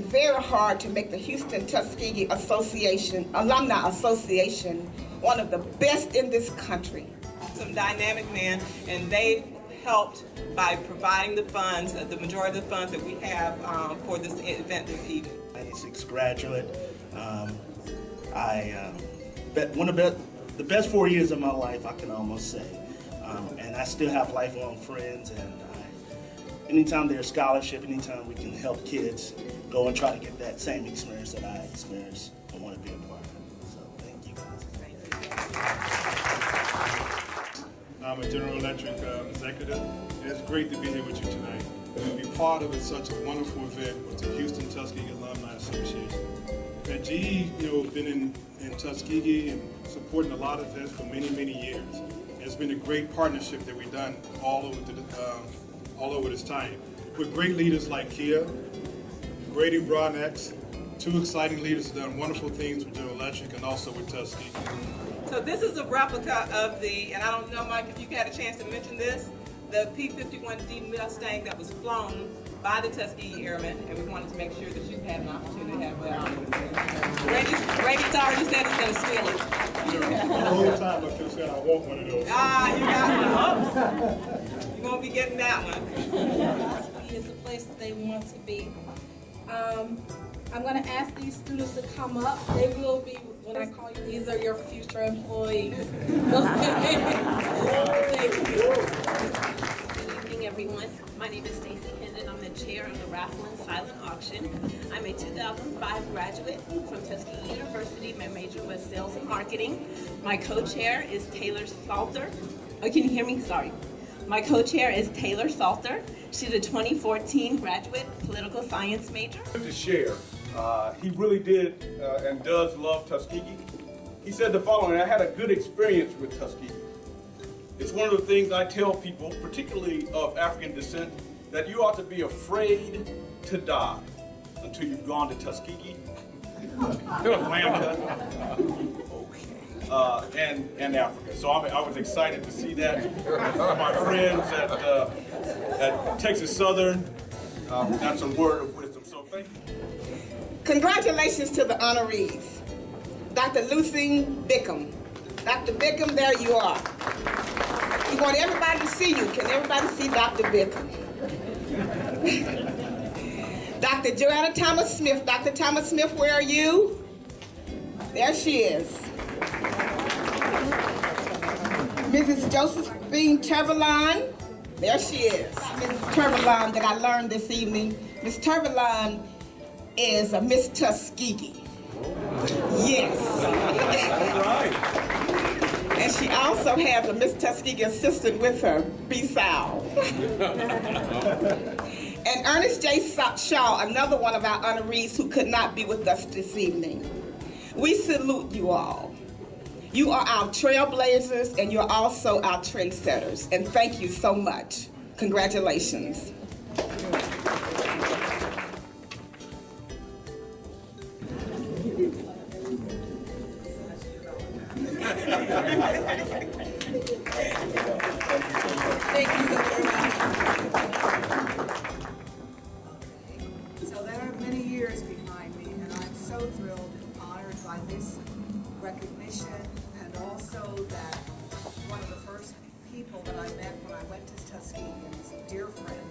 very hard to make the Houston Tuskegee Alumni Association, one of the best in this country. Some dynamic men, and they've helped by providing the funds, the majority of the funds that we have for this event this evening. 96 graduate. One of the best 4 years of my life, I can almost say. And I still have lifelong friends, and anytime there's scholarship, anytime we can help kids go and try to get that same experience that I experienced, I want to be a part of it. So thank you guys. I'm a General Electric executive, and it's great to be here with you tonight. And to be part of such a wonderful event with the Houston Tuskegee Alumni Association. And GE, been in Tuskegee and supporting a lot of events for many, many years. And it's been a great partnership that we've done all over this time with great leaders like Kia, Grady Bronex, two exciting leaders who have done wonderful things with General Electric and also with Tuskegee. So this is a replica of and I don't know, Mike, if you had a chance to mention this, the P-51D Mustang that was flown by the Tuskegee Airmen, and we wanted to make sure that you had an opportunity to have that. Brady's already said he's going to steal it. The whole time I kept saying I want one of those. You got one. You won't be getting that one. It's the place that they want to be. I'm going to ask these students to come up. They will be, when I call you, these are your future employees. Thank you. Good evening, everyone. My name is Stacy Hendon. I'm the chair of the Raffle and Silent Auction. I'm a 2005 graduate from Tuskegee University. My major was sales and marketing. My co-chair is Taylor Salter. Oh, can you hear me? Sorry. My co-chair is Taylor Salter. She's a 2014 graduate, political science major. To share, he really did and does love Tuskegee. He said the following: I had a good experience with Tuskegee. It's one of the things I tell people, particularly of African descent, that you ought to be afraid to die until you've gone to Tuskegee, Atlanta, and Africa. So I was excited to see that. My friends at Texas Southern got some word of wisdom. So thank you. Congratulations to the honorees. Dr. Lucy Bickham. Dr. Bickham, there you are. We want everybody to see you. Can everybody see Dr. Bickham? Dr. Joanna Thomas Smith. Dr. Thomas Smith, where are you? There she is. Mrs. Josephine Tervalon. There she is. Mrs. Tervalon that I learned this evening. Miss Tervalon is a Miss Tuskegee. Yes. All right. And she also has a Miss Tuskegee assistant with her, B. Sal. And Ernest J. Shaw, another one of our honorees who could not be with us this evening. We salute you all. You are our trailblazers and you're also our trendsetters. And thank you so much. Congratulations. Thank you so very much. So there are many years behind me, and I'm so thrilled and honored by this recognition, and also that one of the first people that I met when I went to Tuskegee is a dear friend,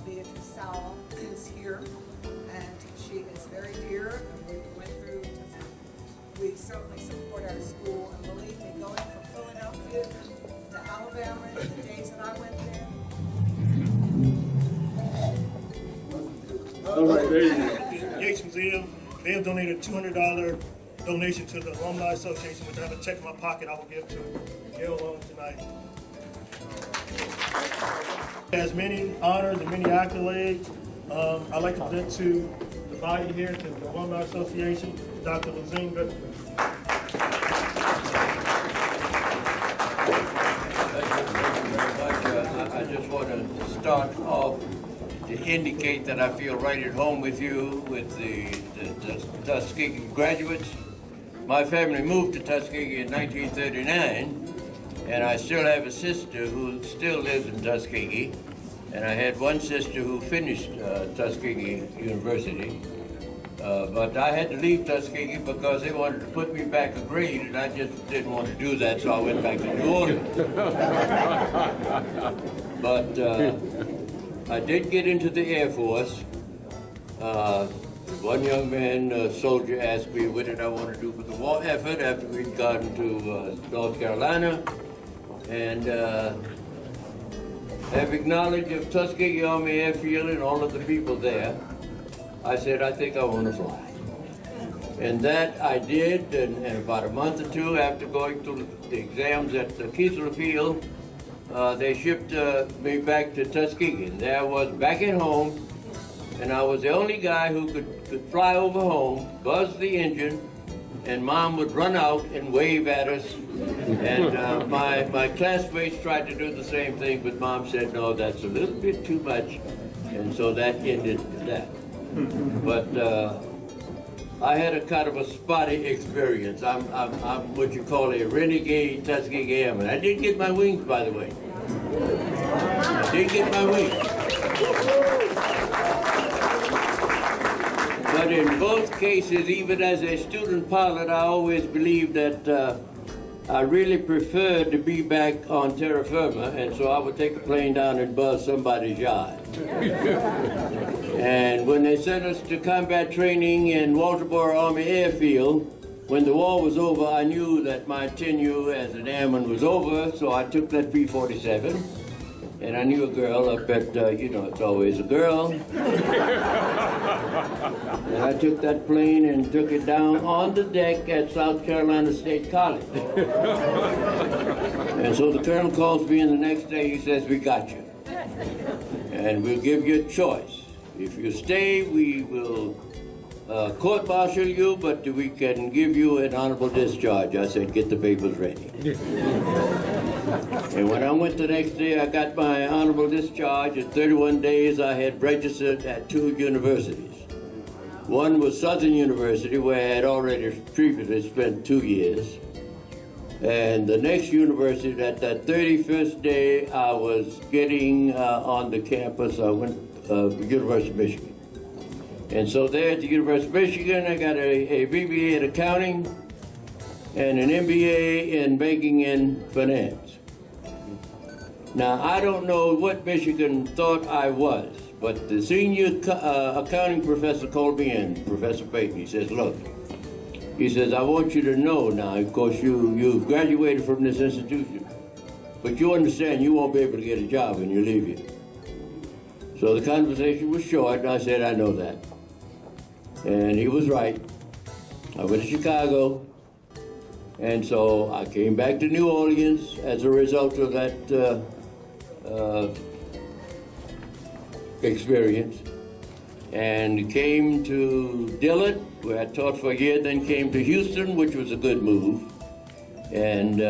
Beatrice Sowell, is here, and she is very dear, and we went through, we certainly support our school, and believe me, going from Philadelphia to Alabama in the days that I went there. All right, there you go. Yates Museum, they have donated a $200 donation to the Alumni Association, which I have a check in my pocket I will give to Gail Long tonight. Has many honors and many accolades. I'd like to present to the body here, to the Alumni Association, Dr. Lazine Bickford. I just want to start off to indicate that I feel right at home with you, with the Tuskegee graduates. My family moved to Tuskegee in 1939, and I still have a sister who still lives in Tuskegee, and I had one sister who finished Tuskegee University, But I had to leave Tuskegee because they wanted to put me back a grade, and I just didn't want to do that, so I went back to New Orleans. But I did get into the Air Force. One young man, a soldier, asked me what did I want to do for the war effort after we'd gotten to North Carolina. And having knowledge of Tuskegee Army Airfield and all of the people there, I said, I think I want to fly. And that I did, and about a month or two after going through the exams at Keesler Field, they shipped me back to Tuskegee. And there I was back at home, and I was the only guy who could fly over home, buzz the engine, and Mom would run out and wave at us. And my classmates tried to do the same thing, but Mom said, no, that's a little bit too much. And so that ended that. But I had a kind of a spotty experience. I'm what you call a renegade Tuskegee Airman. I did get my wings, by the way. I did get my wings. But in both cases, even as a student pilot, I always believed that I really preferred to be back on terra firma, and so I would take a plane down and buzz somebody's yard. And when they sent us to combat training in Walterboro Army Airfield, when the war was over, I knew that my tenure as an airman was over, so I took that P-47, and I knew a girl up at, it's always a girl. And I took that plane and took it down on the deck at South Carolina State College. And so the colonel calls me in the next day, he says, we got you. And we'll give you a choice. If you stay, we will court-martial you, but we can give you an honorable discharge. I said, get the papers ready. And when I went the next day, I got my honorable discharge. In 31 days, I had registered at 2 universities. One was Southern University, where I had already previously spent 2 years. And the next university, that 31st day, I was getting on the campus, I went to University of Michigan. And so there at the University of Michigan, I got a BBA in accounting and an MBA in banking and finance. Now, I don't know what Michigan thought I was, but the senior accounting professor called me in, Professor Payton. He says, look, he says, I want you to know now, of course, you've graduated from this institution, but you understand you won't be able to get a job when you leave here. So the conversation was short, and I said, I know that. And he was right. I went to Chicago, and so I came back to New Orleans as a result of that experience, and came to Dillard, where I taught for a year, then came to Houston, which was a good move, and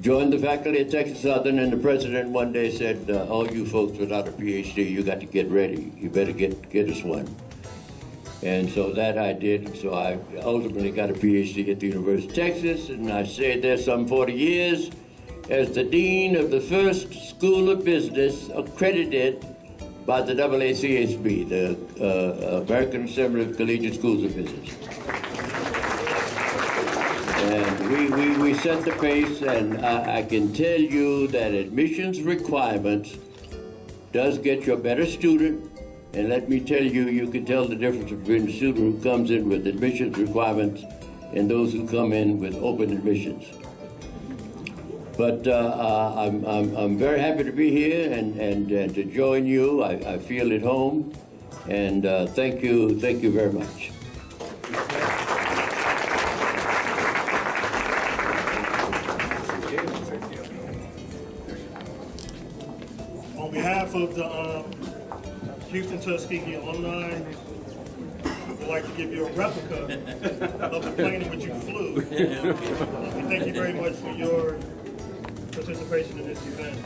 joined the faculty at Texas Southern, and the president one day said, all you folks without a PhD, you got to get ready. You better get us one. And so that I did, and so I ultimately got a PhD at the University of Texas, and I stayed there some 40 years as the dean of the first school of business accredited by the AACSB, the American Assembly of Collegiate Schools of Business. And we set the pace, and I can tell you that admissions requirements does get you a better student. And let me tell you, you can tell the difference between the student who comes in with admissions requirements and those who come in with open admissions. But I'm very happy to be here and to join you. I feel at home, and thank you very much. On behalf of the Houston Tuskegee Alumni, we'd like to give you a replica of the plane in which you flew. We thank you very much for your participation in this event.